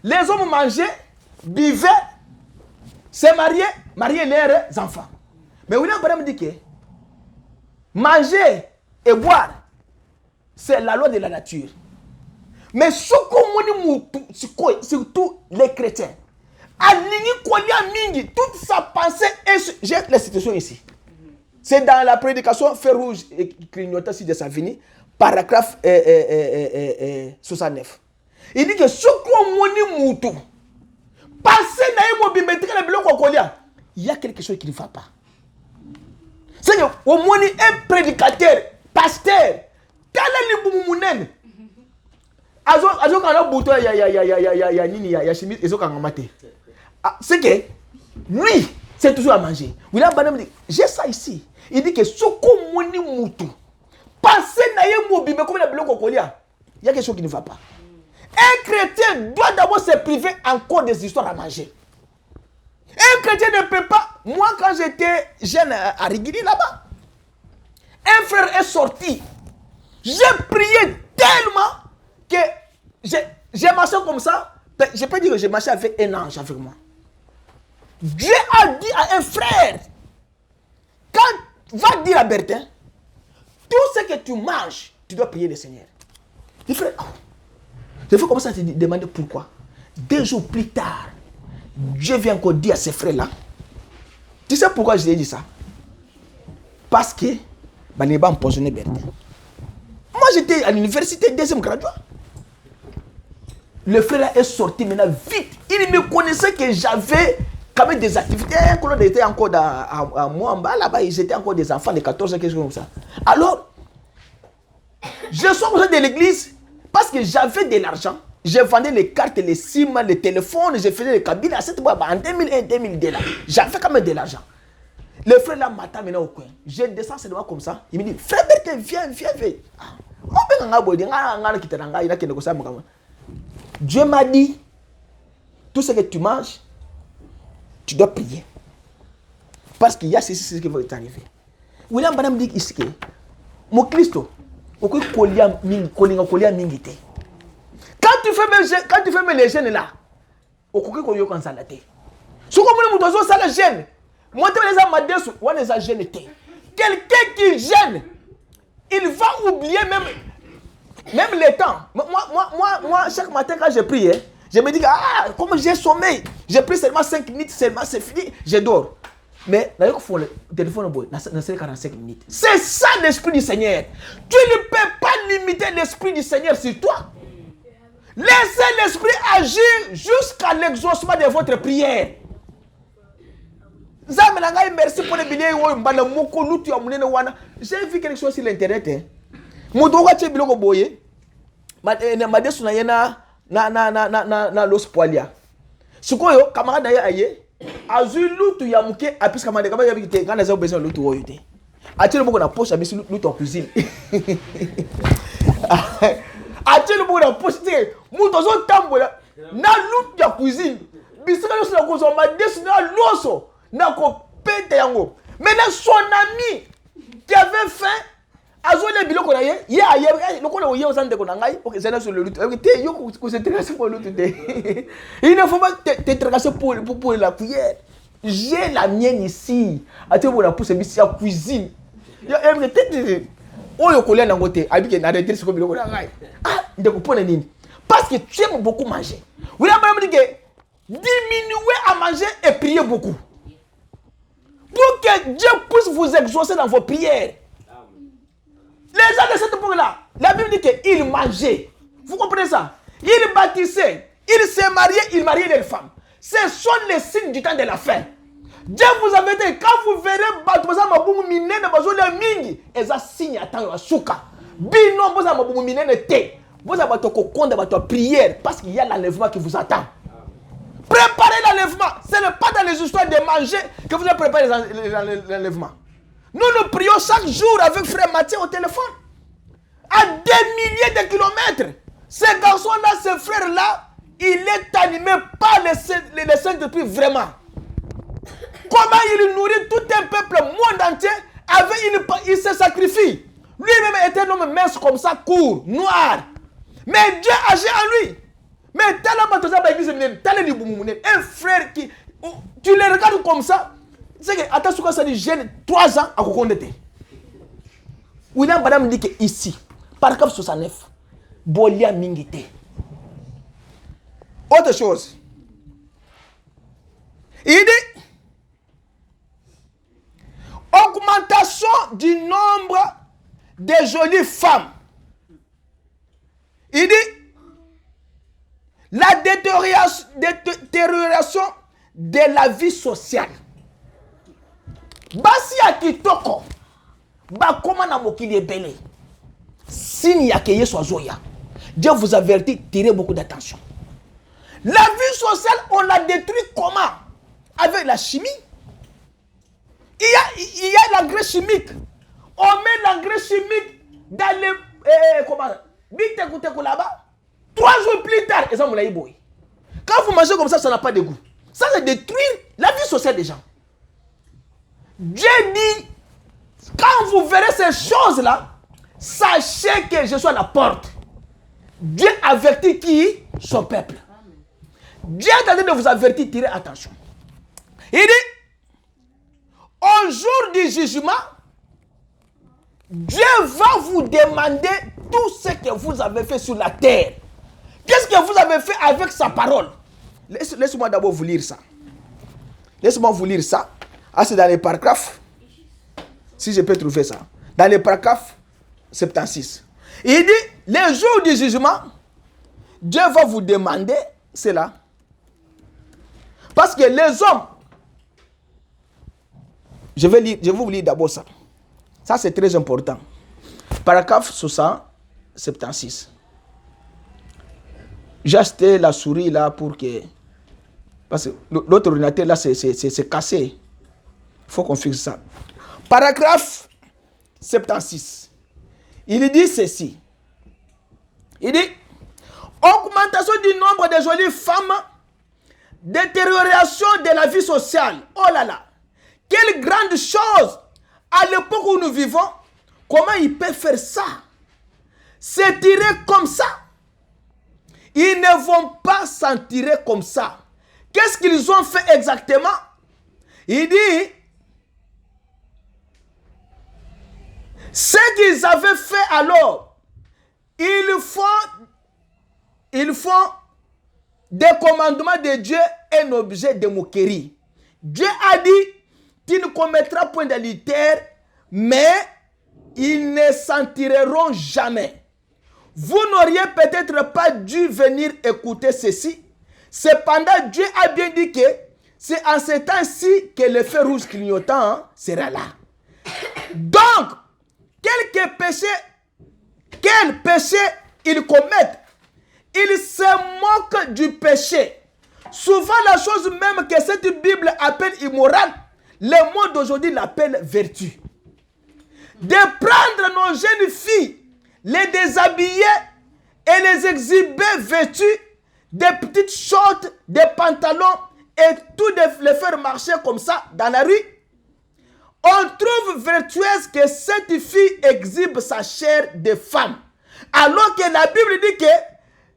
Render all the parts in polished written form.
Les hommes mangeaient, buvaient, se mariaient leurs enfants. Mais William Branham dit que manger et boire, c'est la loi de la nature. Mais ce qu'on surtout les chrétiens, toute sa pensée est... J'ai la citation ici. C'est dans la prédication Feu rouge et clignotant de Savini, paragraphe 69. Il dit que ce qu'on moutou, passer dans les il y a quelque chose qui ne va pas. C'est que au moins un prédicateur, pasteur, c'est que lui, c'est toujours à manger. William Branham dit, j'ai ça ici. Il dit que ce qu'on moutou, passer dans les il y a quelque chose qui ne va pas. Un chrétien doit d'abord se priver encore des histoires à manger. Un chrétien ne peut pas. Moi, quand j'étais jeune à Rigiri là-bas, un frère est sorti. J'ai prié tellement que j'ai marché comme ça. Je peux dire que j'ai marché avec un ange avec moi. Dieu a dit à un frère, quand va dire à Bertin, tout ce que tu manges, tu dois prier le Seigneur. Le frère, je fais comme ça, te demander pourquoi. 2 jours plus tard, Dieu vient encore dire à ces frères-là. Tu sais pourquoi je lui ai dit ça? Parce que il va empoisonner Bertin. Moi, j'étais à l'université, 2e graduat. Le frère-là est sorti maintenant vite. Il me connaissait que j'avais quand même des activités. Quand on était encore à moi en bas, là-bas, ils étaient encore des enfants de 14 ans, quelque chose comme ça. Alors, je sors de l'église parce que j'avais de l'argent. Je vendais les cartes, les SIM, les téléphones, je faisais les cabines à cette boîte en 2001-2002 là. J'avais quand même de l'argent. Le frère là m'attend maintenant au coin. Je descends seulement comme ça. Il me dit, frère Bertin, viens. Dieu m'a dit, tout ce que tu manges, tu dois prier. Parce qu'il y a ceci qui va t'arriver. William Branham dit ici que, mon Christo, quand tu fais les jeunes là, au coquille qu'on y a quand ça la tête. Ce qu'on me dit, ça la gêne. Moi, les jeunes. Quelqu'un qui gêne, il va oublier même les temps. Moi, chaque matin quand je prie, je me dis, comme j'ai sommeil, j'ai pris seulement 5 minutes, seulement c'est fini, je dors. Mais là, il faut le téléphone, c'est 45 minutes. C'est ça l'esprit du Seigneur. Tu ne peux pas limiter l'esprit du Seigneur sur toi. Laissez l'esprit agir jusqu'à l'exaucement de votre prière. Merci pour les billets. J'ai vu quelque chose sur l'internet. Na los poilia. Sukoyo camarade d'ailleurs aye. Azu lutu ya muke apis kamande kama ya bikite quand les gens besoin lutu oyote. Atile beaucoup na poche abi lutu en cuisine. Atile beaucoup na poche te muto zo tambola na lutu ya cuisine. Bisika yo na kozo ma desu na loso na ko pente yango. Maintenant son ami qui avait faim Azole biloko na ye aye loko na ye osande ko na ngai OK c'est là sur le lutte te yo ko se tracer pour lutte te il ne faut pas te tracer pour la cuillère. J'ai la mienne ici ate pour la pousse bisi ya cuisine yo te oyo kolia na ngote abike na retraite ko biloko na ngai ndeko pona nini parce que tu aimes beaucoup manger. Oui là même dit que diminuer à manger et prier beaucoup pour que Dieu puisse vous exaucer dans vos prières. Les gens de cette époque-là, la Bible dit qu'ils mangeaient. Vous comprenez ça? Ils bâtissaient, ils se mariaient, ils mariaient les femmes. Ce sont les signes du temps de la fin. Dieu vous avait dit, quand vous verrez Batouza Maboumou Minene, Bazolia Mingi, et ça signe à temps Souka. Binon, vous avez Maboumou Minene Té. Vous avez votre prière parce qu'il y a l'enlèvement qui vous attend. Préparez l'enlèvement. Ce n'est pas dans les histoires de manger que vous allez préparer l'enlèvement. Nous prions chaque jour avec frère Mathieu au téléphone. À des milliers de kilomètres. Ce garçon-là, ce frère-là, il est animé par les Saint-Esprit vraiment. Comment il nourrit tout un peuple, monde entier, il se sacrifie. Lui-même était un homme mince comme ça, court, noir. Mais Dieu agit en lui. Mais tellement l'église, un frère qui, tu les regardes comme ça, c'est que, attends, ça dit jeune, 3 ans à Kokondete. William Badam dit que ici, paragraphe 69, Bolia Mingite. Autre chose. Il dit augmentation du nombre de jolies femmes. Il dit la détérioration de la vie sociale. Basi ya kitoko. Ba koma na mokili ebele. Signe ya ke Yesu azoya. Dieu vous avertit, tirez beaucoup d'attention. La vie sociale, on la détruit comment? Avec la chimie. Il y a l'engrais chimique. On met l'engrais chimique dans les... comment? Là-bas. 3 jours plus tard, quand vous mangez comme ça n'a pas de goût. Ça, c'est détruire la vie sociale des gens. Dieu dit, quand vous verrez ces choses-là, sachez que je suis à la porte. Dieu avertit qui? Son peuple. Dieu est en train de vous avertir, tirez attention. Il dit, au jour du jugement, Dieu va vous demander tout ce que vous avez fait sur la terre. Qu'est-ce que vous avez fait avec sa parole? Laisse-moi d'abord vous lire ça. Laisse-moi vous lire ça. Ah, c'est dans les paragraphes. Si je peux trouver ça. Dans les paragraphes 76. Il dit, le jour du jugement, Dieu va vous demander cela. Parce que les hommes, je vais vous lire d'abord ça. Ça, c'est très important. Paragraphe 76. J'ai acheté la souris là pour que... Parce que l'autre ordinateur là, c'est cassé. Il faut qu'on fixe ça. Paragraphe 76. Il dit ceci. Il dit, augmentation du nombre de jolies femmes, détérioration de la vie sociale. Oh là là. Quelle grande chose. À l'époque où nous vivons, comment ils peuvent faire ça? Se tirer comme ça? Ils ne vont pas s'en tirer comme ça. Qu'est-ce qu'ils ont fait exactement? Il dit, ce qu'ils avaient fait alors, ils font des commandements de Dieu un objet de moquerie. Dieu a dit, tu ne commettras point d'adultère, mais ils ne s'en tireront jamais. Vous n'auriez peut-être pas dû venir écouter ceci. Cependant, Dieu a bien dit que c'est en ce temps-ci que le feu rouge clignotant sera là. Donc, quel péché ils commettent, ils se moquent du péché. Souvent, la chose même que cette Bible appelle immorale, le monde d'aujourd'hui l'appelle vertu. De prendre nos jeunes filles, les déshabiller et les exhiber vêtues, des petites shorts, des pantalons et tout les faire marcher comme ça dans la rue. On trouve vertueuse que cette fille exhibe sa chair de femme. Alors que la Bible dit que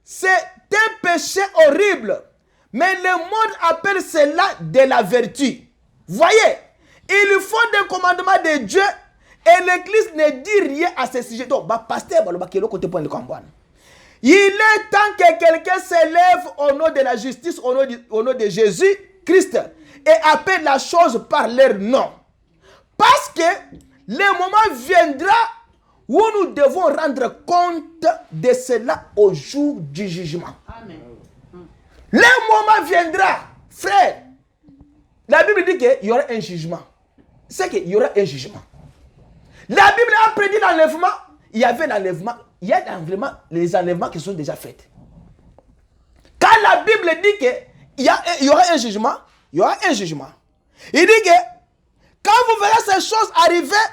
c'est un péché horrible. Mais le monde appelle cela de la vertu. Voyez, ils font des commandements de Dieu et l'Église ne dit rien à ce sujet. Donc, il est temps que quelqu'un s'élève au nom de la justice, au nom de Jésus-Christ et appelle la chose par leur nom. Parce que le moment viendra où nous devons rendre compte de cela au jour du jugement. Amen. Le moment viendra, frère. La Bible dit qu'il y aura un jugement. C'est qu'il y aura un jugement. La Bible a prédit l'enlèvement. Il y avait l'enlèvement. Il y a les enlèvements qui sont déjà faits. Quand la Bible dit qu'il y aura un jugement, il y aura un jugement. Il dit que quand vous verrez ces choses arriver,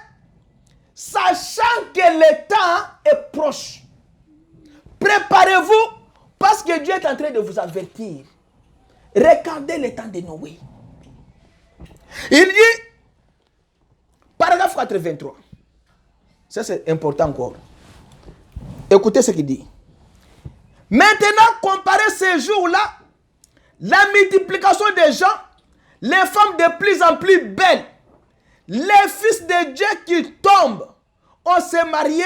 sachant que le temps est proche, préparez-vous parce que Dieu est en train de vous avertir. Regardez le temps de Noé. Il dit, paragraphe 83. Ça c'est important encore. Écoutez ce qu'il dit. Maintenant, comparez ces jours-là la multiplication des gens, les femmes de plus en plus belles, les fils de Dieu qui tombent, on s'est marié,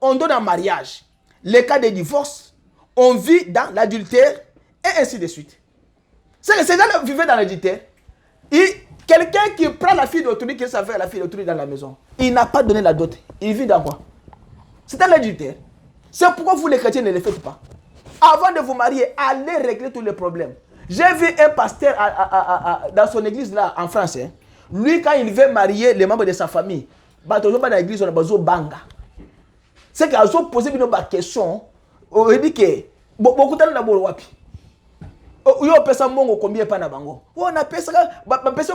on donne en mariage. Les cas de divorce, on vit dans l'adultère, et ainsi de suite. C'est que ces gens vivaient dans l'adultère. Et quelqu'un qui prend la fille d'autrui, qui s'affaire la fille d'autrui dans la maison, il n'a pas donné la dot. Il vit dans quoi? C'est dans l'adultère. C'est pourquoi vous les chrétiens ne le faites pas. Avant de vous marier, allez régler tous les problèmes. J'ai vu un pasteur dans son église là en France. Hein. Lui, quand il veut marier les membres de sa famille, dans l'église, on a besoin de banga. C'est qu'ils ont posé une question. On dit que beaucoup de gens ont dit yo pesa mongo combien pas na bango. On a pesa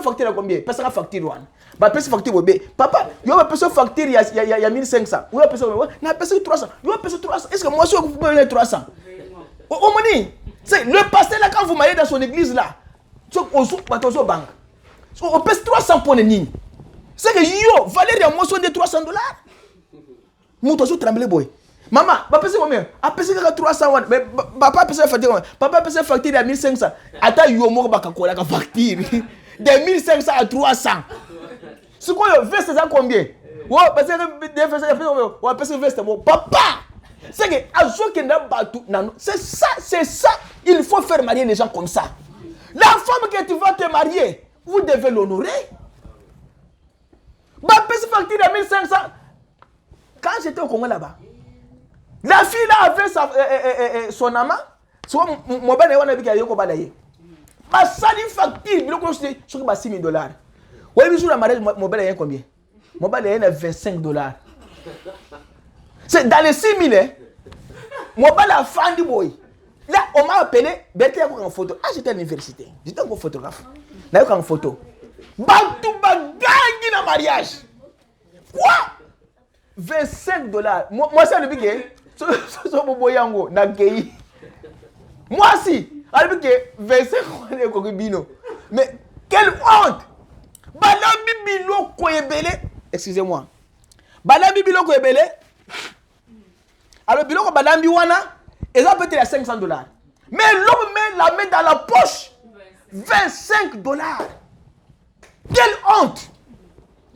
facture combien? Pesa facture one. Ba pesa facture be. Papa, yo pesa facture il y a 1500. Yo pesa na pesa 300. Yo pesa 300. Est-ce que moi je vous paye 300? Au moni, c'est le pasteur là quand vous mariez dans son église là. On banque. On pèse 300 pour nini. C'est que yo Valérie a motion de $300. Mouto so tremble boy. Maman, papa pèse combien? A pèse 300 wan. Mais papa pèse facture. Papa pèse facture à 1500. Attends yo mo ba ka kola ka facture. De 1500 à 300. C'est quoi le veste ça combien? Ouais, parce que ouais pèse veste bon. Papa, c'est que azo que na batu nano. C'est ça. Il faut faire marier les gens comme ça. La femme que tu vas te marier, vous devez l'honorer. Ma petite facture de 1500. Quand j'étais au Congo là-bas, la fille là avait son amant. Soit mon ben on a vu qu'il y a eu quoi d'ailleurs. Ma sali facture, il faut que je sois $6,000. Oui, mais sur la mariage, mon ben est combien? Mon ben est $25. C'est dans les 6 000. Hein. Mon ben a fan du boy. Là, on m'a appelé, Bertie a en photo. Ah, j'étais à l'université. J'étais un photographe. Là, il y a une photo. Bantou bagangi dans mariage. Quoi? $25. Moi, c'est le biquet. C'est mon boyango. Moi, si. Le biquet, $25. Mais, quelle honte! Balambi Bilo Koyebele. Excusez-moi. Balambi Bilo Koyebele. Alors, Bilo Balambi Wana. Et ça peut être à $500. Mais l'homme met la main dans la poche. $25. Quelle honte!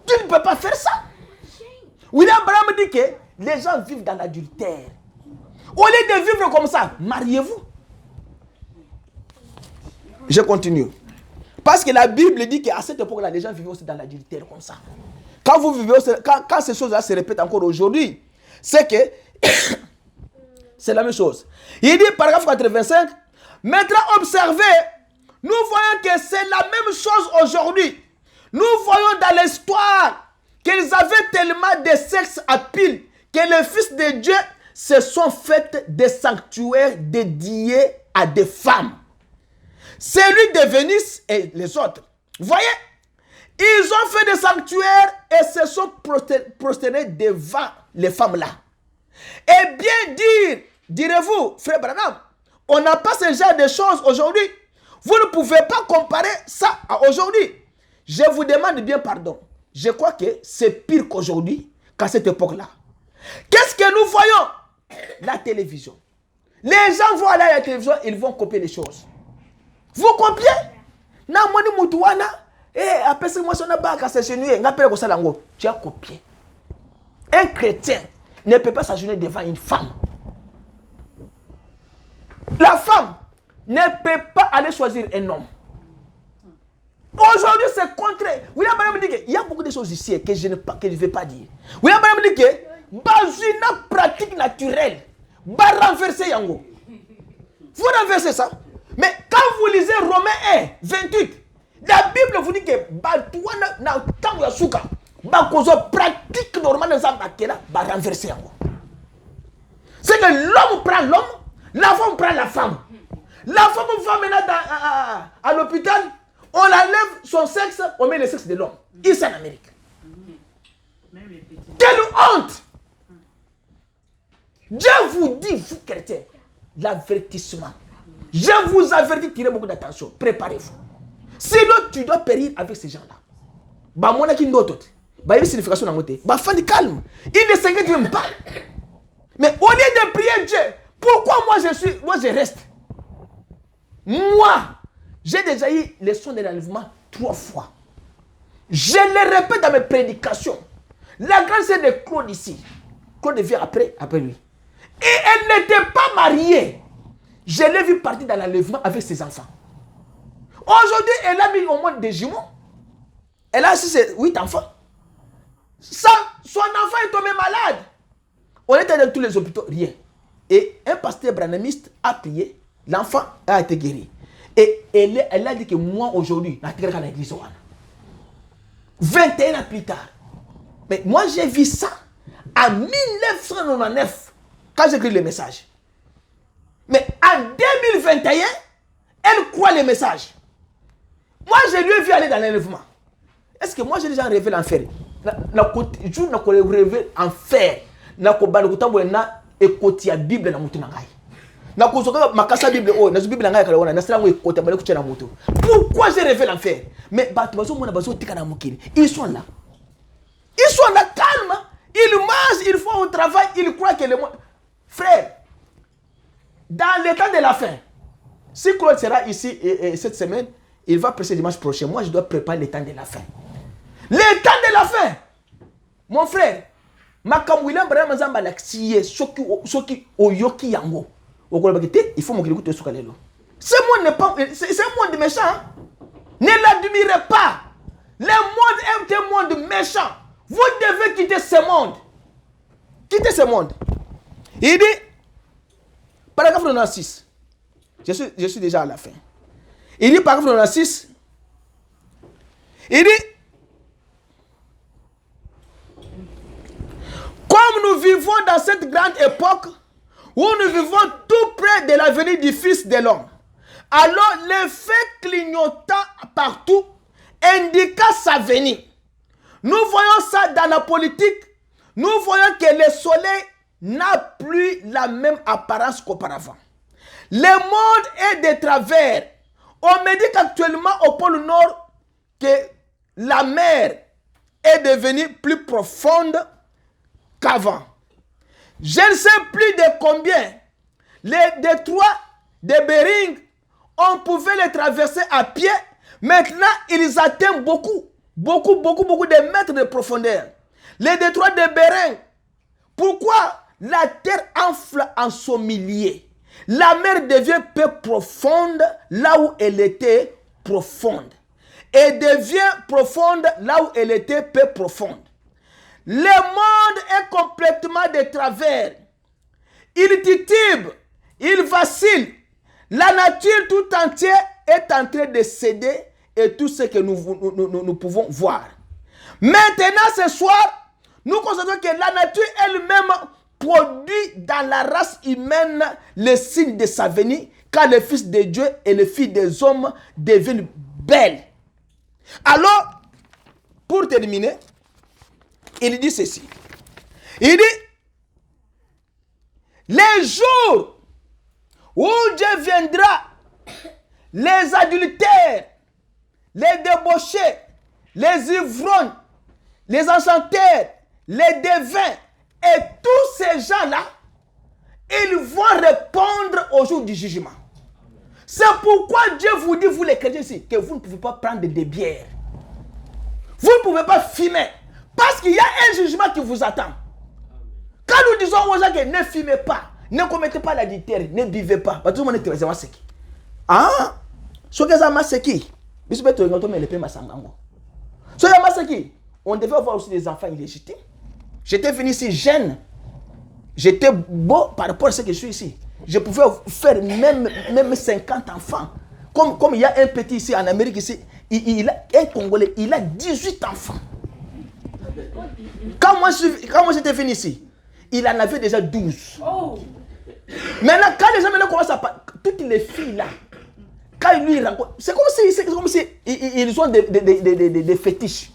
Tu ne peux pas faire ça. William Branham dit que les gens vivent dans l'adultère. Au lieu de vivre comme ça, mariez-vous. Je continue. Parce que la Bible dit qu'à cette époque-là, les gens vivaient aussi dans l'adultère comme ça. Quand vous vivez, quand ces choses-là se répètent encore aujourd'hui, c'est que c'est la même chose. Il dit, paragraphe 85, maintenant observez, nous voyons que c'est la même chose aujourd'hui. Nous voyons dans l'histoire qu'ils avaient tellement de sexe à pile que les fils de Dieu se sont fait des sanctuaires dédiés à des femmes. Celui de Venise et les autres. Vous voyez, ils ont fait des sanctuaires et se sont prosternés devant les femmes là. Et bien dire, direz-vous, frère Branham, on n'a pas ce genre de choses aujourd'hui. Vous ne pouvez pas comparer ça à aujourd'hui. Je vous demande bien pardon. Je crois que c'est pire qu'aujourd'hui, qu'à cette époque-là. Qu'est-ce que nous voyons? La télévision. Les gens vont aller à la télévision, ils vont copier les choses. Vous copiez? Na moni mutuana, après ce moi son abaka s'agenouiller, n'appelle comme ça lango. Tu as copié. Un chrétien ne peut pas s'agenouiller devant une femme. La femme ne peut pas aller choisir un homme. Aujourd'hui, c'est contraire. William Branham dit qu'il y a beaucoup de choses ici que je ne vais pas dire. William Branham dit que dans une pratique naturelle, va renverser Yango. Vous renversez ça. Mais quand vous lisez Romains 1, 28, la Bible vous dit que pratique normale va renverser Yango. C'est que l'homme prend l'homme, la femme prend la femme. La femme va maintenant à l'hôpital, on enlève son sexe, on met le sexe de l'homme. Ici en Amérique. Quelle honte! Dieu vous dit, vous chrétiens, l'avertissement. Je vous avertis, tirez beaucoup d'attention. Préparez-vous. Sinon, tu dois périr avec ces gens-là. Bah, mon aki n'autre. Bah, il y a une signification dans mon thé. Bah, fin de calme. Il ne s'inquiète même pas. Mais au lieu de prier Dieu, pourquoi moi je reste? Moi, J'ai déjà eu les sons de l'enlèvement 3 fois. Je le répète dans mes prédications. La grande sœur de Claude ici. Claude vient après lui. Et elle n'était pas mariée. Je l'ai vu partir dans l'enlèvement avec ses enfants. Aujourd'hui, elle a mis au moins des jumeaux. Elle a 8 enfants. Son enfant est tombé malade. On était dans tous les hôpitaux, rien. Et un pasteur branhamiste a prié. L'enfant a été guéri. Et elle a dit que moi, aujourd'hui, je suis à l'église. 21 ans plus tard. Mais moi, j'ai vu ça en 1999, quand j'ai écrit le message. Mais en 2021, elle croit le message. Moi, je lui ai vu aller dans l'enlèvement. Est-ce que moi, j'ai déjà rêvé l'enfer? Je n'ai rêvé l'enfer. Je n'ai pas écouté la Bible dans mon travail. Pourquoi j'ai rêvé l'enfer? Mais ils sont là. Ils sont là calmes. Ils mangent, ils font au travail, ils croient que le monde. Frère, dans le temps de la fin, si Claude sera ici cette semaine, il va prêcher dimanche prochain. Moi, je dois préparer le temps de la fin. Le temps de la fin. Mon frère, Makamwila Brahma Zamba Laxiye, Soki Oyoki Yango. Il faut m'occuper de ce calelo. Ce monde n'est pas. C'est un monde méchant. Ne l'admirez pas. Le monde est un monde méchant. Vous devez quitter ce monde. Quittez ce monde. Il dit, paragraphe 96. Je suis déjà à la fin. Il dit, paragraphe 96. Il dit, comme nous vivons dans cette grande époque où nous vivons tout près de la venue du Fils de l'homme, alors les faits clignotant partout indiquant sa venue. Nous voyons ça dans la politique. Nous voyons que le soleil n'a plus la même apparence qu'auparavant. Le monde est de travers. On me dit qu'actuellement au pôle Nord, que la mer est devenue plus profonde qu'avant. Je ne sais plus de combien. Les détroits de Bering, on pouvait les traverser à pied. Maintenant, ils atteignent beaucoup de mètres de profondeur. Les détroits de Bering. Pourquoi la terre enfle en son milieu? La mer devient peu profonde là où elle était profonde. Et devient profonde là où elle était peu profonde. Le monde est complètement de travers. Il titube, il vacille. La nature tout entière est en train de céder et tout ce que nous pouvons voir. Maintenant, ce soir, nous constatons que la nature elle-même produit dans la race humaine le signe de sa venue, car le Fils de Dieu et le Fils des hommes deviennent belles. Alors, pour terminer, il dit ceci. Il dit, les jours où Dieu viendra, les adultères, les débauchés, les ivrognes, les enchanteurs, les devins et tous ces gens-là, ils vont répondre au jour du jugement. C'est pourquoi Dieu vous dit, vous les chrétiens ici, que vous ne pouvez pas prendre des bières. Vous ne pouvez pas fumer. Parce qu'il y a un jugement qui vous attend. Quand nous disons aux gens que ne fumez pas, ne commettez pas l'adultère, ne buvez pas. Parce que tout le monde est très masséki. Ah, ce que ça masséki. On devait avoir aussi des enfants illégitimes. J'étais venu ici jeune. J'étais beau par rapport à ce que je suis ici. Je pouvais faire même 50 enfants. Comme il y a un petit ici en Amérique, ici, un Congolais, il a 18 enfants. Quand moi j'étais venu ici, il en avait déjà 12. Oh. Maintenant, quand les gens commencent à parler, toutes les filles là, quand lui il rencontre, c'est comme si ils ont des fétiches.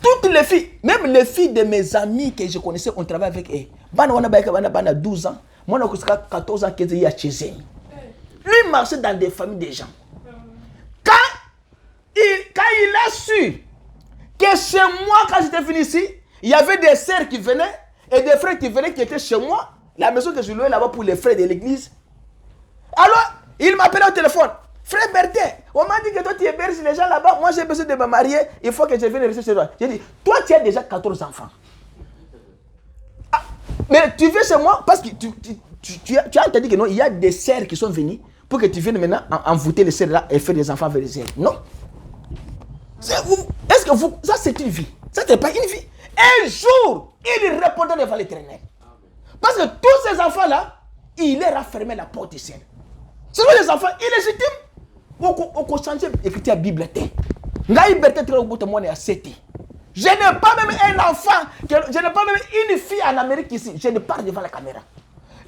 Toutes les filles, même les filles de mes amis que je connaissais, on travaille avec eux. Bana 12 ans, moi j'ai 14 ans qu'il y a chez eux. Lui marchait dans des familles de gens. Quand il a su que chez moi, quand j'étais venu ici, il y avait des sœurs qui venaient et des frères qui venaient qui étaient chez moi, la maison que je louais là-bas pour les frères de l'église. Alors, il m'appelait au téléphone. Frère Bertin, on m'a dit que toi tu héberges les gens là-bas. Moi j'ai besoin de me marier. Il faut que je vienne rester chez toi. J'ai dit, toi tu as déjà 14 enfants. Ah, mais tu viens chez moi parce que tu as entendu que non, il y a des sœurs qui sont venues pour que tu viennes maintenant envoûter les sœurs là et faire des enfants avec les sœurs. Non. Est-ce que vous. Ça c'est une vie. Ça c'est pas une vie. Un jour, il répondra devant l'Éternel. Parce que tous ces enfants là, il leur a fermé la porte du ciel. Ce sont les enfants illégitimes. On change écrire la Bible. Je n'ai pas même un enfant, je n'ai pas même une fille en Amérique ici. Je ne parle devant la caméra.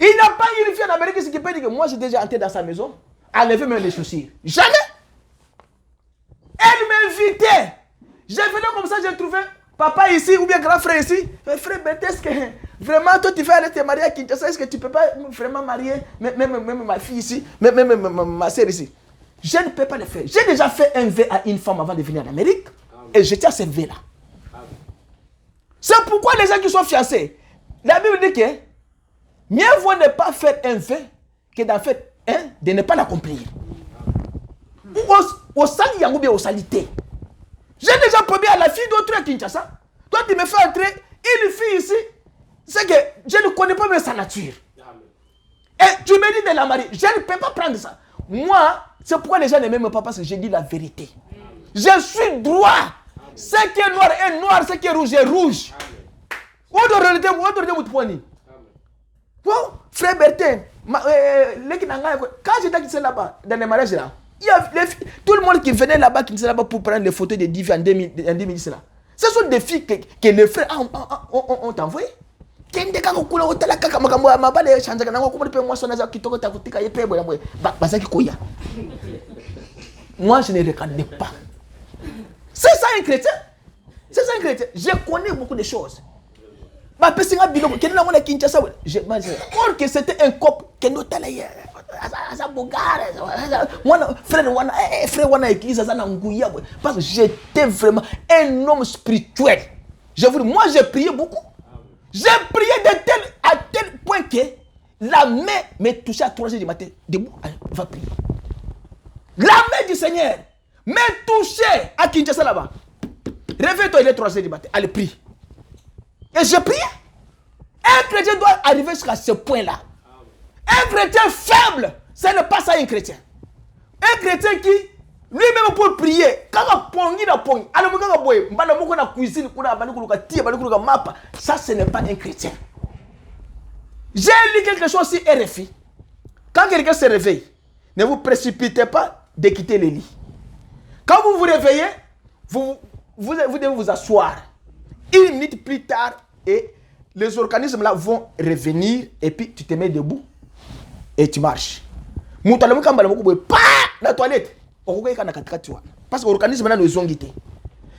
Il n'y a pas une fille en Amérique ici qui peut dire que moi j'ai déjà entré dans sa maison, enlever même les chaussures. Jamais. Elle m'invitait. Je venais comme ça, j'ai trouvé papa ici ou bien grand frère ici. Frère, est-ce que vraiment toi tu fais aller te marier à Kinshasa? Est-ce que tu ne peux pas vraiment marier même ma fille ici, même ma soeur ici? Je ne peux pas le faire. J'ai déjà fait un vœu à une femme avant de venir en Amérique. Et je tiens ce vœu-là. C'est pourquoi les gens qui sont fiancés, la Bible dit que mieux vaut ne pas faire un vœu que d'en faire un, de ne pas l'accomplir. Au sali ou bien au salité. J'ai déjà promis à la fille d'autre à Kinshasa. Toi, tu me fais entrer une fille ici. C'est que je ne connais pas même sa nature. Et tu me dis de la marier. Je ne peux pas prendre ça. Moi, c'est pourquoi les gens ne m'aiment pas, parce que j'ai dit la vérité. Je suis droit. Ce qui est noir est noir, ce qui est rouge est rouge. Bon, frère Bertin, quand j'étais là-bas, dans les mariages là, il y a tout le monde qui venait là-bas, qui était là-bas pour prendre les photos de Divi en 2010 là. Ce sont des filles que les frères ont envoyées. Moi je ne regarde pas. C'est ça un chrétien. C'est ça un chrétien. Je connais beaucoup de choses. Or que c'était un couple que nous parce que j'étais vraiment un homme spirituel. Je vous dis, moi j'ai prié beaucoup. J'ai prié à tel point que la main me touchait à 3 heures du matin. Debout, va prier. La main du Seigneur me touchait à Kinshasa là-bas. Réveille-toi, il est 3 heures du matin. Allez, prie. Et je priais. Un chrétien doit arriver jusqu'à ce point-là. Un chrétien faible, ce n'est pas ça un chrétien. Un chrétien qui, lui-même pour prier, ça ce n'est pas un chrétien. J'ai lu quelque chose sur RFI. Quand quelqu'un se réveille, ne vous précipitez pas de quitter le lit. Quand vous vous réveillez, vous devez vous asseoir. 1 minute plus tard, et les organismes là vont revenir, et puis tu te mets debout et tu marches. La toilette. Parce que l'organisme là nous ont guidés.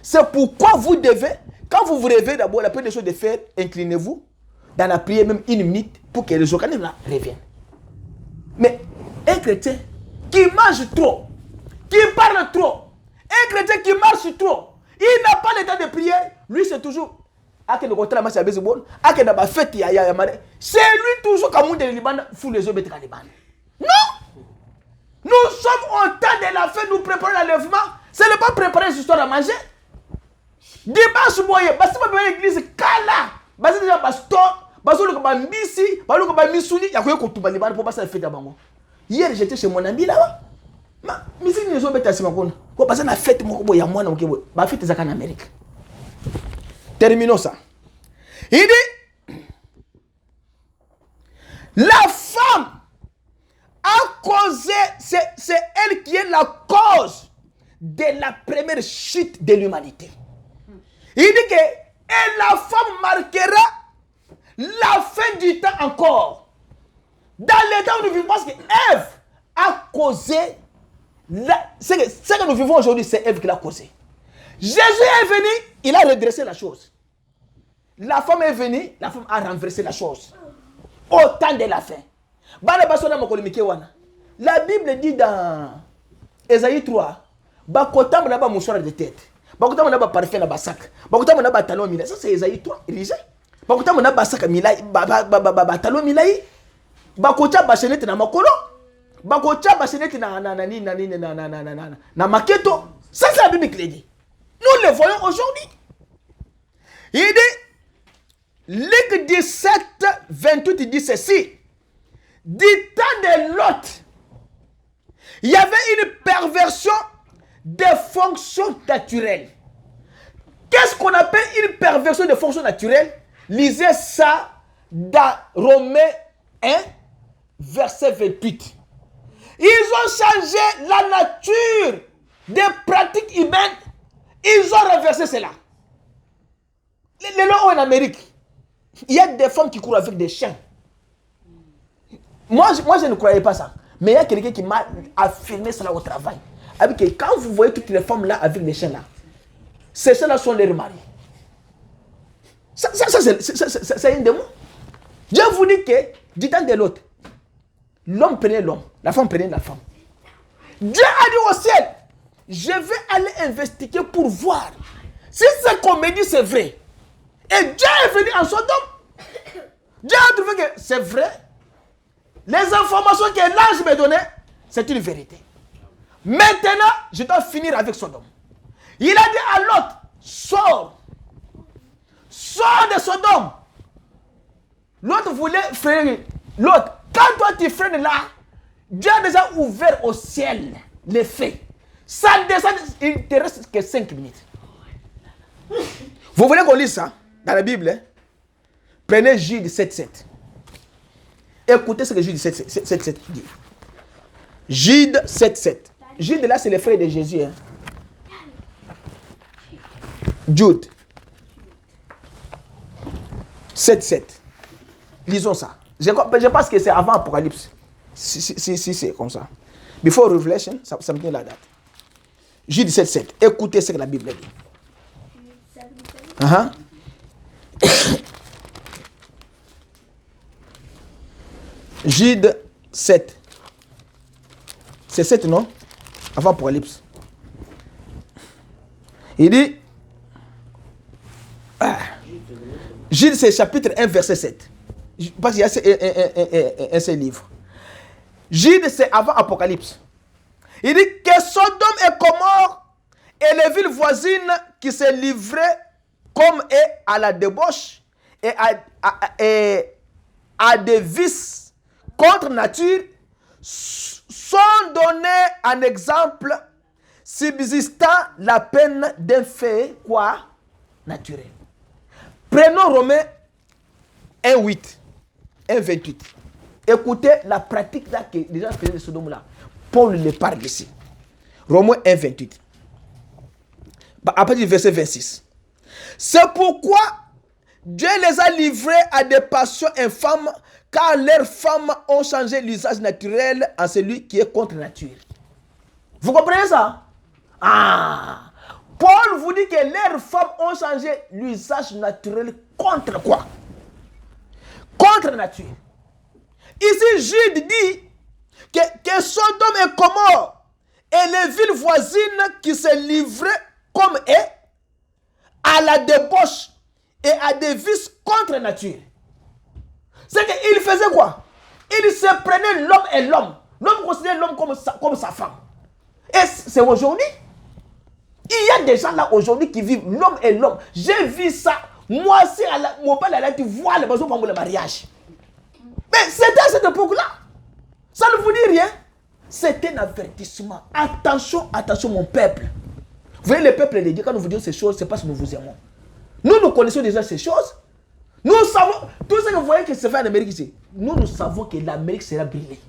C'est pourquoi vous devez, quand vous vous réveillez d'abord, la première des choses de faire, inclinez-vous dans la prière même 1 minute pour que les organismes là reviennent. Mais un chrétien qui mange trop, qui parle trop, un chrétien qui marche trop, il n'a pas le temps de prier, lui c'est toujours c'est lui toujours comme de Liban fout les autres Liban. Non! Nous sommes au temps de la fête, nous préparons l'enlèvement. Ce n'est pas préparer une histoire à manger. Dimanche moyen, parce que l'église kala, parce que déjà pasteur, parce que le bambisi, parce que le bamisuni, il y a quoi que tu vas Liban pour passer la fête à Bango. Hier j'étais chez mon ami là-bas. Mais si nous sommes bêtes à ce moment, quoi passer la fête moi il y a moi donc ma fête c'est en Amérique. Terminons ça. Il dit la femme a causé, c'est elle qui est la cause de la première chute de l'humanité. Il dit que et la femme marquera la fin du temps encore. Dans le temps où nous vivons, parce que Ève a causé, ce que nous vivons aujourd'hui, c'est Ève qui l'a causé. Jésus est venu, il a redressé la chose. La femme est venue, la femme a renversé la chose. Au temps de la fin. La Bible dit dans Ésaïe 3, Bakotam n'a pas mouchoir de tête. Bakotam n'a pas parfait dans sac. Bakotam n'a pas talon milai. Ça c'est Ésaïe 3. Bakotam n'a pas sac milai. Talon milai. Bakota bachenette na makolo. bakocha baseneti na maketo. Ça c'est la Bible qui le dit. Nous le voyons aujourd'hui. Il dit, Luc 17, 28, il dit ceci. Du temps de Lot, il y avait une perversion des fonctions naturelles. Qu'est-ce qu'on appelle une perversion des fonctions naturelles? Lisez ça dans Romains 1, verset 28. Ils ont changé la nature des pratiques humaines. Ils ont renversé cela. Les lois en Amérique, il y a des femmes qui courent avec des chiens. Moi, je ne croyais pas ça. Mais il y a quelqu'un qui m'a affirmé cela au travail. Avec que quand vous voyez toutes les femmes là avec les chiens là, ces chiens là sont leurs maris. Ça c'est un démon. Dieu vous dit que du temps de l'autre, l'homme prenait l'homme, la femme prenait la femme. Dieu a dit au ciel, je vais aller investiguer pour voir si ce qu'on me dit c'est vrai. Et Dieu est venu en Sodome. Dieu a trouvé que c'est vrai. Les informations que l'ange me donnait, c'est une vérité. Maintenant, je dois finir avec Sodome. Il a dit à Lot, sors. Sors de Sodome. L'autre voulait freiner. L'autre, quand toi tu freines là, Dieu a déjà ouvert au ciel les feux. Ça descend, il ne te reste que 5 minutes. Vous voulez qu'on lise ça dans la Bible? Hein? Prenez Jude 7.7. Écoutez ce que Jude 7.7 dit. Jude 7.7. Jude là, c'est le frère de Jésus. Hein? Jude 7.7. Lisons ça. Je pense que c'est avant Apocalypse. Si c'est comme ça. Before Revelation, ça me tient la date. Jude 7.7. Écoutez ce que la Bible dit. Jude 7. C'est 7, non? Avant Apocalypse. Il dit... Jude, c'est chapitre 1, verset 7. Parce qu'il y a un seul livre. Jude, c'est avant Apocalypse. Il dit que Sodome et Gomorrhe et les villes voisines qui se livraient comme à la débauche et à des vices contre nature sont donnés en exemple subsistant la peine d'un fait naturel. Prenons Romains 1.8, 1.28. Écoutez la pratique là que les gens faisaient de Sodome là. Paul le parle ici. Romains 1.28. Après du verset 26. C'est pourquoi Dieu les a livrés à des passions infâmes, car leurs femmes ont changé l'usage naturel en celui qui est contre nature. Vous comprenez ça? Paul vous dit que leurs femmes ont changé l'usage naturel contre quoi? Contre nature. Ici, Jude dit que Sodome et Gomorrhe et les villes voisines qui se livraient comme à la débauche et à des vices contre nature. C'est qu'il faisait quoi? Il se prenait l'homme et l'homme. L'homme considérait l'homme comme sa femme. Et c'est aujourd'hui. Il y a des gens là aujourd'hui qui vivent l'homme et l'homme. J'ai vu ça. Moi, si mon père allait te voir les besoins pour le mariage. Mais c'était à cette époque-là. Ça ne vous dit rien. C'est un avertissement. Attention, attention mon peuple. Vous voyez le peuple de Dieu, quand nous vous disons ces choses, c'est parce que nous vous aimons. Nous connaissons déjà ces choses. Nous savons, tout ce que vous voyez que se fait en Amérique ici, nous savons que l'Amérique sera brûlée.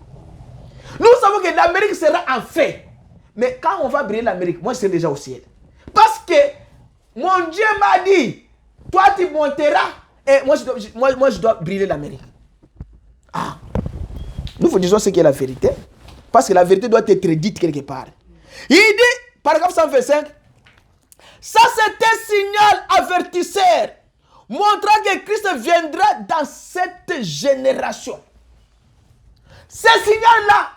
Nous savons que l'Amérique sera en fait. Mais quand on va brûler l'Amérique, moi je serai déjà au ciel. Parce que mon Dieu m'a dit, toi tu monteras et moi je dois brûler l'Amérique. Nous vous disons ce qui est la vérité. Parce que la vérité doit être dite quelque part. Il dit, paragraphe 125, ça c'est un signal avertisseur montrant que Christ viendra dans cette génération. Ce signal-là,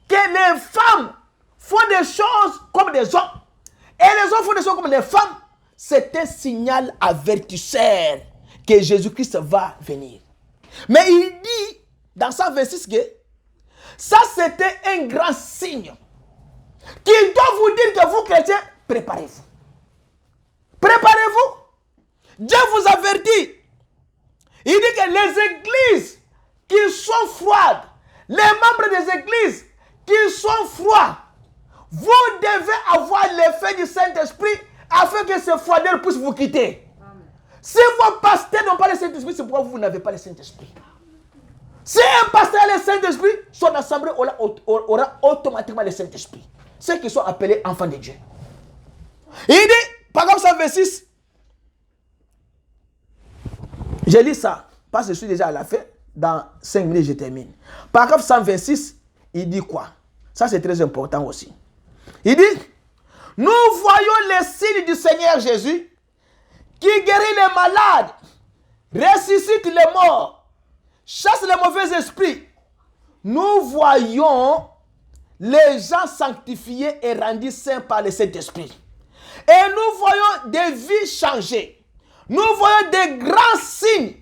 que les femmes font des choses comme des hommes et les hommes font des choses comme les femmes, c'est un signal avertisseur que Jésus-Christ va venir. Mais il dit dans 126 que Ça, c'était un grand signe qui doit vous dire que vous, chrétiens, préparez-vous. Préparez-vous. Dieu vous avertit. Il dit que les églises qui sont froides, les membres des églises qui sont froids, vous devez avoir l'effet du Saint-Esprit afin que ce froideur puisse vous quitter. Amen. Si vos pasteurs n'ont pas le Saint-Esprit, c'est pourquoi vous n'avez pas le Saint-Esprit. Si un pasteur a le Saint-Esprit, son assemblée aura automatiquement le Saint-Esprit. Ceux qui sont appelés enfants de Dieu. Il dit, paragraphe 126, je lis ça, parce que je suis déjà à la fin, dans 5 minutes je termine. Paragraphe 126, il dit quoi? Ça c'est très important aussi. Il dit, nous voyons les signes du Seigneur Jésus qui guérit les malades, ressuscite les morts, chasse les mauvais esprits. Nous voyons les gens sanctifiés et rendus saints par le Saint-Esprit. Et nous voyons des vies changées. Nous voyons des grands signes.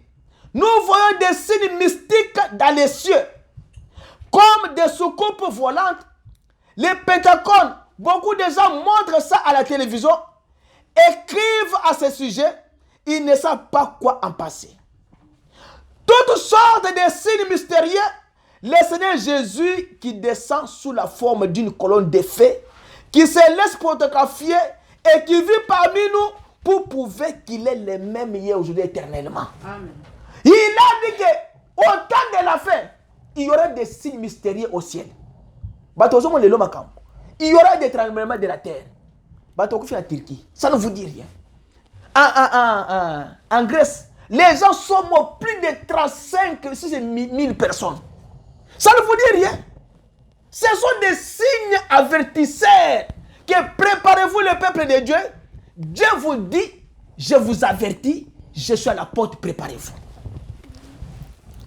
Nous voyons des signes mystiques dans les cieux. Comme des soucoupes volantes. Les Pentecôtes, beaucoup de gens montrent ça à la télévision, écrivent à ce sujet, ils ne savent pas quoi en passer. Toutes sortes de signes mystérieux, le Seigneur Jésus qui descend sous la forme d'une colonne de feu, qui se laisse photographier et qui vit parmi nous pour prouver qu'il est le même hier, aujourd'hui, éternellement. Amen. Il a dit qu'au temps de la fin, il y aura des signes mystérieux au ciel. Il y aura des tremblements de la terre. En Turquie, ça ne vous dit rien. En Grèce, les gens sont morts, plus de 35 000 personnes. Ça ne vous dit rien. Ce sont des signes avertisseurs que préparez-vous le peuple de Dieu. Dieu vous dit, je vous avertis, je suis à la porte, préparez-vous.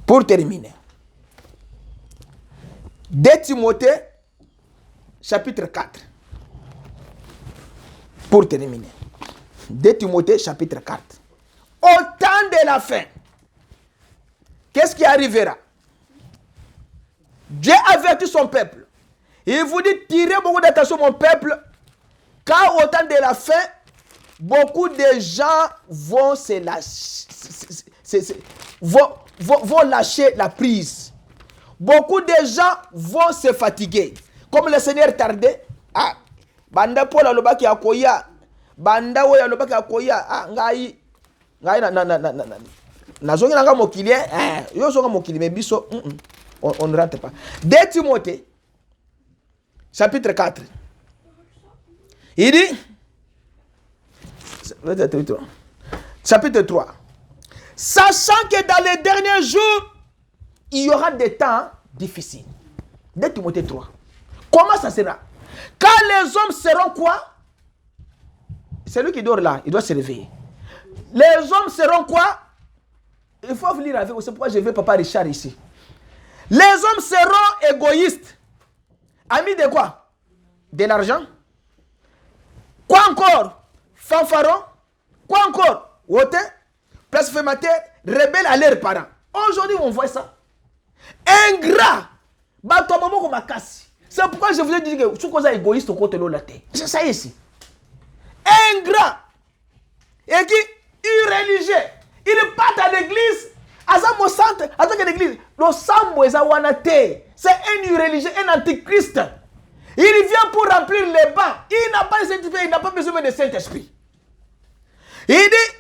Pour terminer, 2 Timothée, chapitre 4. Pour terminer, 2 Timothée, chapitre 4. Au temps de la fin, qu'est-ce qui arrivera? Dieu avertit son peuple. Il vous dit, tirez beaucoup d'attention, mon peuple, car au temps de la fin, beaucoup de gens vont se lâcher, vont lâcher la prise. Beaucoup de gens vont se fatiguer. Comme le Seigneur tardait, banda Paul alobaki akoya, banda oya alobaki akoya, ngai nazongi nanga mokili, yo zonga mokili mais biso on ne rentre pas. 2 Timothée chapitre 4. Il dit chapitre 3. Sachant que dans les derniers jours, il y aura des temps difficiles. 2 Timothée 3. Comment ça sera? Quand les hommes seront quoi? Celui qui dort là, il doit se réveiller. Les hommes seront quoi? Il faut venir avec vous. C'est pourquoi je veux Papa Richard ici. Les hommes seront égoïstes. Amis de quoi? De l'argent. Quoi encore? Fanfaron. Quoi encore? Hautain. Blasphémateurs. Rebelles à leurs parents. Aujourd'hui, on voit ça. Ingrat. C'est pourquoi je vous ai dit que ce qu'on est égoïste au côté de la terre. C'est ça ici. Ingrat. Et qui irréligieux. Il part à l'église. À l'église. Le sambo est c'est un irréligieux, un antichrist. Il vient pour remplir les bancs. Il n'a pas le Saint-Esprit, il n'a pas besoin de Saint-Esprit. Il dit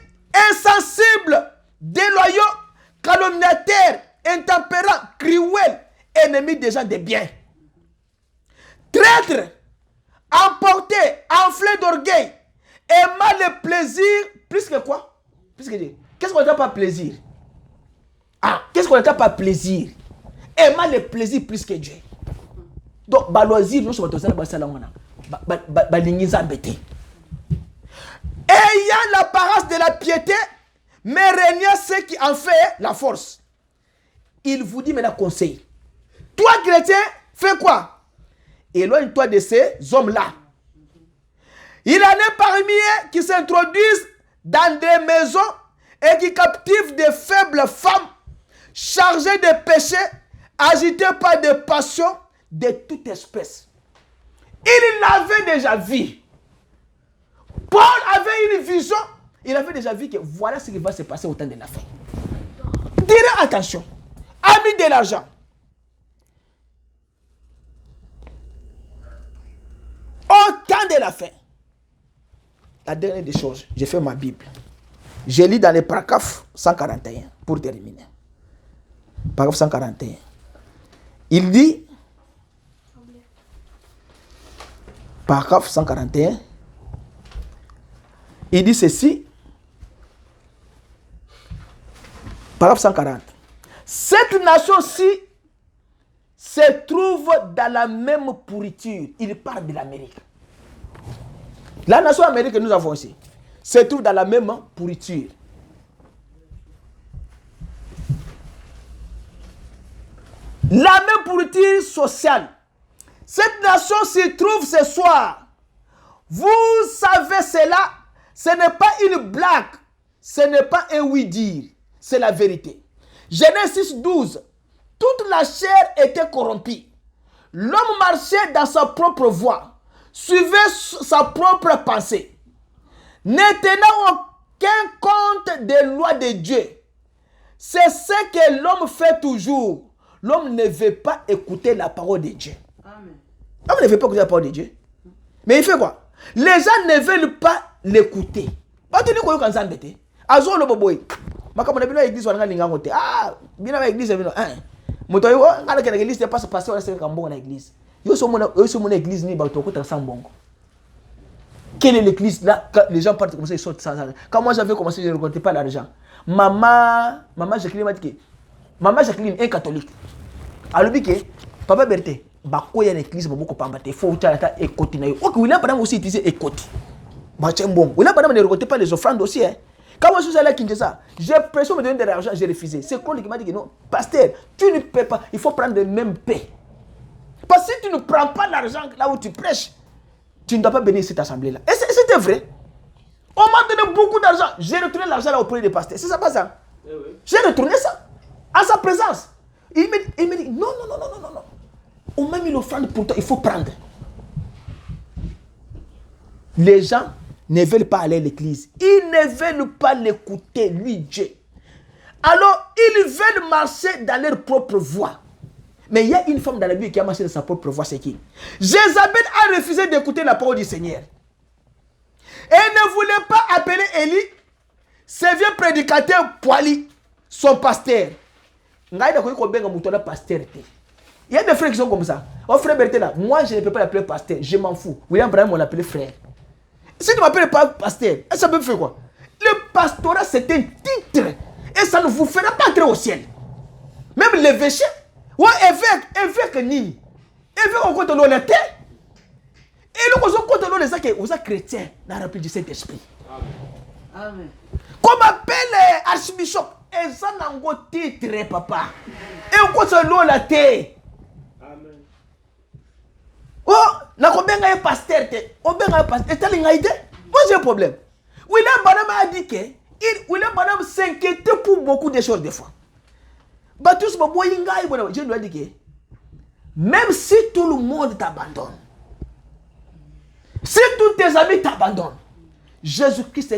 insensible, déloyaux, calomniateur, intempérant, cruel, ennemi des gens de bien. Traître, emporté, enflé d'orgueil, aimant le plaisir, plus que quoi? Plus que Dieu. Qu'est-ce qu'on entend par plaisir? Qu'est-ce qu'on entend par plaisir? Aimant le plaisir plus que Dieu. Donc, loisir, nous sommes tous ayant l'apparence de la piété, mais régnant ce qui en fait la force. Il vous dit maintenant conseil. Toi, chrétien, fais quoi? Éloigne-toi de ces hommes-là. Il en est parmi eux qui s'introduisent dans des maisons et qui captivent des faibles femmes chargées de péchés, agitées par des passions, de toute espèce. Il l'avait déjà vu. Paul avait une vision. Il avait déjà vu que voilà ce qui va se passer au temps de la fin. Direz attention. Amis de l'argent. Au temps de la fin. La dernière des choses, j'ai fait ma Bible. J'ai lu dans les paragraphes 141 pour terminer. Paragraphe 141. Il dit, paragraphe 141, il dit ceci, paragraphe 140. Cette nation-ci se trouve dans la même pourriture. Il parle de l'Amérique. La nation américaine que nous avons ici se trouve dans la même pourriture. La même pourriture sociale. Cette nation se trouve ce soir. Vous savez cela, ce n'est pas une blague, ce n'est pas un oui-dire, c'est la vérité. Genèse 6, 12. Toute la chair était corrompue. L'homme marchait dans sa propre voie, suivait sa propre pensée, ne tenant aucun compte des lois de Dieu. C'est ce que l'homme fait toujours. L'homme ne veut pas écouter la parole de Dieu. L'homme ne veut pas écouter la parole de Dieu. Mais il fait quoi? Les gens ne veulent pas l'écouter. Ah, bien l'église, moto yo ngala ke l'église te passe passer rester kambongo na église. Yo so mon église ni ba to ko ta mbongo. Quelle est l'église là les gens partent comme ça ils sortent ça. Quand moi j'avais commencé je ne comptais pas l'argent. Maman Jacqueline m'a dit que maman Jacqueline est catholique. Alors dit que papa Berté ba ko ya l'église ba boko pambate faut ta écoute na yo. OK, William Branham aussi utilisé écoute. Ba tchembongo. William Branham ne reconnaît pas les offrandes aussi hein. Quand moi je suis allé à Kinshasa, j'ai pression de me donner de l'argent, j'ai refusé. C'est Claude qui m'a dit que non, pasteur, tu ne peux pas, il faut prendre le même paix. Parce que si tu ne prends pas l'argent là où tu prêches, tu ne dois pas bénir cette assemblée-là. Et c'était vrai. On m'a donné beaucoup d'argent. J'ai retourné l'argent là auprès des pasteurs. C'est ça pas ça? Oui. J'ai retourné ça à sa présence. Il me dit non. On m'a mis l'offrande pour toi, il faut prendre. Les gens ne veulent pas aller à l'église. Ils ne veulent pas l'écouter, lui, Dieu. Alors, ils veulent marcher dans leur propre voie. Mais il y a une femme dans la Bible qui a marché dans sa propre voie, c'est qui? Jézabel a refusé d'écouter la parole du Seigneur. Elle ne voulait pas appeler Élie, ce vieux prédicateur poili, son pasteur. Il y a des frères qui sont comme ça. Oh frère Berté là, moi je ne peux pas l'appeler pasteur, je m'en fous. William Branham, on l'appelait frère. Si tu ne m'appelles pas pasteur, ça peut faire quoi? Le pastorat, c'est un titre. Et ça ne vous fera pas entrer au ciel. Même l'évêché. Ouais, évêque ni. Évêque, on compte dans la terre. Et nous, on compte dans les gens qui sont chrétiens dans la du Saint-Esprit. Amen. Comme appelle archbishop. Et ça n'a pas titre, papa. Et on compte dans la terre. Amen. Oh, na combien de pasteur moi j'ai un problème. William Branham a dit que William Branham s'inquiétait pour beaucoup de choses des fois. Je lui ai dit que même si tout le monde t'abandonne, si tous tes amis t'abandonnent, Jésus-Christ